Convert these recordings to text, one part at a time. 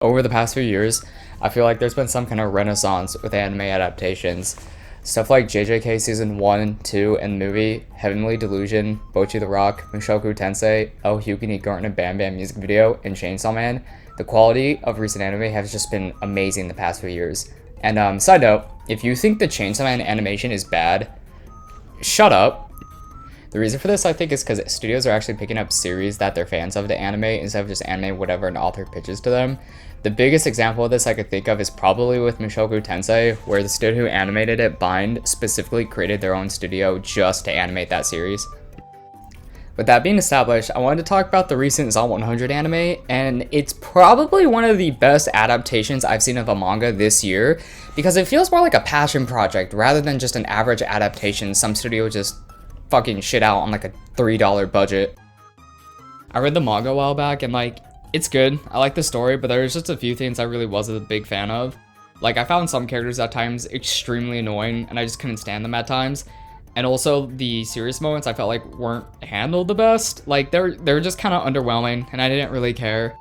Over the past few years, I feel like there's been some kind of renaissance with anime adaptations. Stuff like JJK Season 1, 2, and movie, Heavenly Delusion, Bocchi the Rock, Mushoku Tensei, El Hyuga Garten and Bam Bam music video, and Chainsaw Man. The quality of recent anime has just been amazing the past few years. And side note, if you think the Chainsaw Man animation is bad, shut up. The reason for this, I think, is because studios are actually picking up series that they're fans of the anime instead of just anime whatever an author pitches to them. The biggest example of this I could think of is probably with Mushoku Tensei, where the studio who animated it, Bind, specifically created their own studio just to animate that series. With that being established, I wanted to talk about the recent Zom 100 anime, and it's probably one of the best adaptations I've seen of a manga this year, because it feels more like a passion project rather than just an average adaptation some studio just fucking shit out on like a $3 budget. I read the manga a while back and it's good. I like the story, but there's just a few things I really wasn't a big fan of. Like, I found some characters at times extremely annoying and I just couldn't stand them at times. And also the serious moments I felt like weren't handled the best. Like, they're just kind of underwhelming and I didn't really care.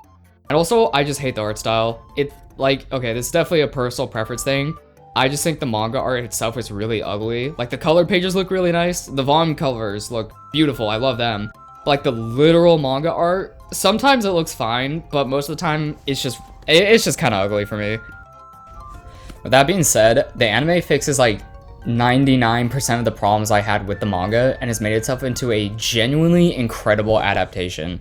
And also, I just hate the art style. Okay, this is definitely a personal preference thing. I just think the manga art itself is really ugly. Like, the color pages look really nice. The volume covers look beautiful. I love them. But, like, the literal manga art, sometimes it looks fine, but most of the time it's just kind of ugly for me. With that being said, the anime fixes like 99% of the problems I had with the manga and has made itself into a genuinely incredible adaptation.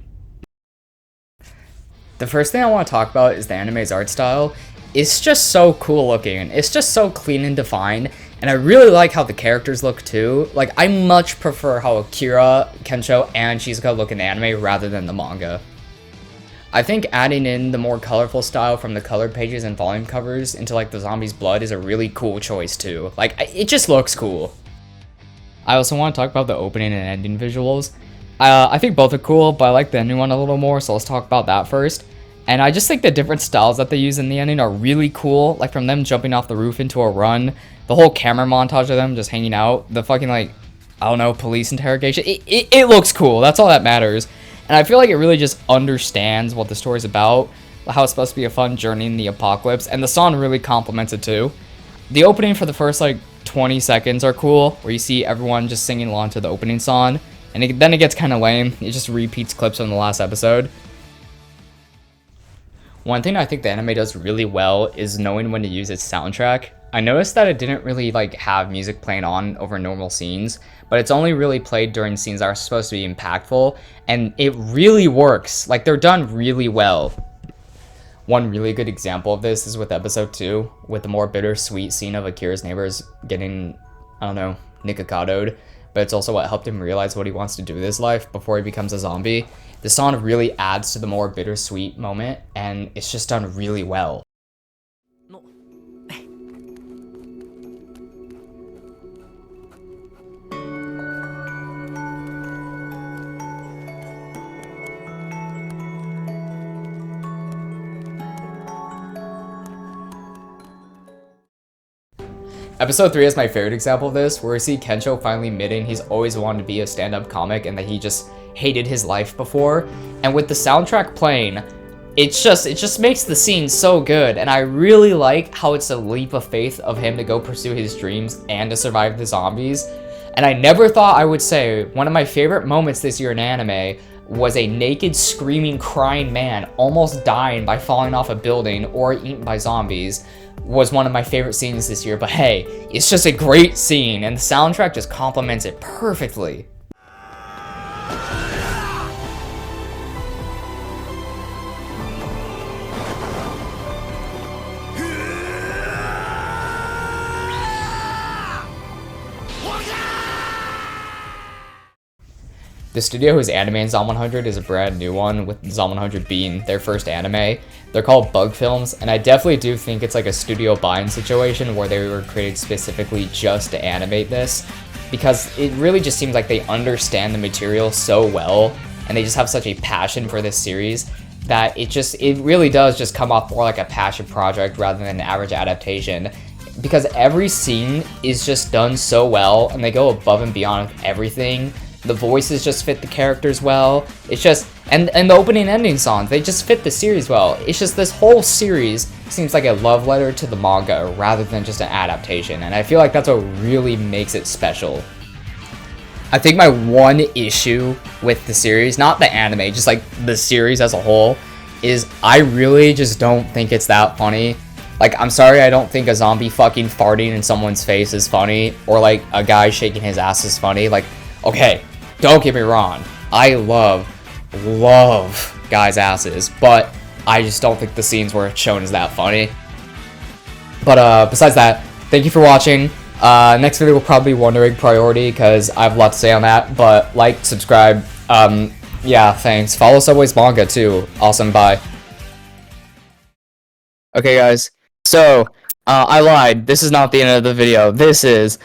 The first thing I want to talk about is the anime's art style. It's just so cool looking. It's just so clean and defined, and I really like how the characters look too. Like, I much prefer how Akira, Kensho, and Shizuka look in the anime rather than the manga. I think adding in the more colorful style from the colored pages and volume covers into like the zombie's blood is a really cool choice too. Like, it just looks cool. I also want to talk about the opening and ending visuals. I think both are cool, but I like the ending one a little more, so let's talk about that first. And I just think the different styles that they use in the ending are really cool. Like, from them jumping off the roof into a run, the whole camera montage of them just hanging out, the fucking, like, I don't know, police interrogation. It looks cool. That's all that matters. And I feel like it really just understands what the story's about, how it's supposed to be a fun journey in the apocalypse, and the song really complements it too. The opening for the first, 20 seconds are cool, where you see everyone just singing along to the opening song, and then it gets kind of lame. It just repeats clips from the last episode. One thing I think the anime does really well is knowing when to use its soundtrack. I noticed that it didn't really have music playing on over normal scenes, but it's only really played during scenes that are supposed to be impactful, and it really works. Like, they're done really well. One really good example of this is with episode 2, with the more bittersweet scene of Akira's neighbors getting, I don't know, nikakadoed, but it's also what helped him realize what he wants to do with his life before he becomes a zombie. The song really adds to the more bittersweet moment, and it's just done really well. Episode 3 is my favorite example of this, where we see Kensho finally admitting he's always wanted to be a stand-up comic and that he just hated his life before. And with the soundtrack playing, it just makes the scene so good, and I really like how it's a leap of faith of him to go pursue his dreams and to survive the zombies. And I never thought I would say one of my favorite moments this year in anime was a naked, screaming, crying man almost dying by falling off a building or eaten by zombies was one of my favorite scenes this year. But hey, it's just a great scene, and the soundtrack just complements it perfectly. The studio who's animating Zom 100 is a brand new one, with Zom 100 being their first anime. They're called Bug Films, and I definitely do think it's like a studio buy-in situation where they were created specifically just to animate this, because it really just seems like they understand the material so well, and they just have such a passion for this series that it really does just come off more like a passion project rather than an average adaptation. Because every scene is just done so well, and they go above and beyond with everything, The voices just fit the characters well. It's just, and the opening and ending songs, they just fit the series well. It's just this whole series seems like a love letter to the manga rather than just an adaptation, and I feel like that's what really makes it special. I think my one issue with the series, not the anime, just like the series as a whole, is I really just don't think it's that funny. Like, I'm sorry, I don't think a zombie fucking farting in someone's face is funny, or like a guy shaking his ass is funny. Like, okay, don't get me wrong, I love guys' asses, but I just don't think the scenes where it's shown is that funny. But besides that, thank you for watching. Next video will probably be Wonder Egg Priority, because I have a lot to say on that, but like, subscribe, yeah, thanks. Follow Subway's manga too. Awesome, bye. Okay guys, so, I lied. This is not the end of the video. This is,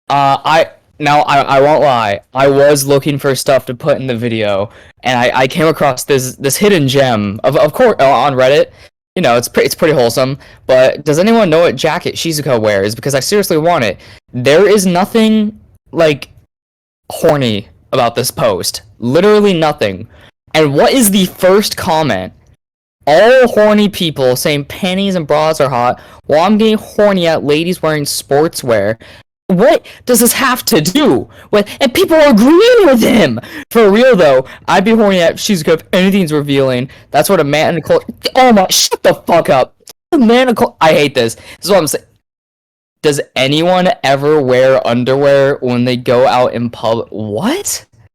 I won't lie. I was looking for stuff to put in the video, and I came across this hidden gem, of course, on Reddit. You know, it's pretty wholesome, but does anyone know what jacket Shizuka wears? Because I seriously want it. There is nothing, like, horny about this post. Literally nothing. And what is the first comment? All horny people saying panties and bras are hot, while I'm getting horny at ladies wearing sportswear. What does this have to do with? And people are agreeing with him! For real though, I'd be horny at Shizuka if anything's revealing. That's what a man in a cult. Oh my, shut the fuck up! A man in a cult. I hate this. This is what I'm saying. Does anyone ever wear underwear when they go out in public? What?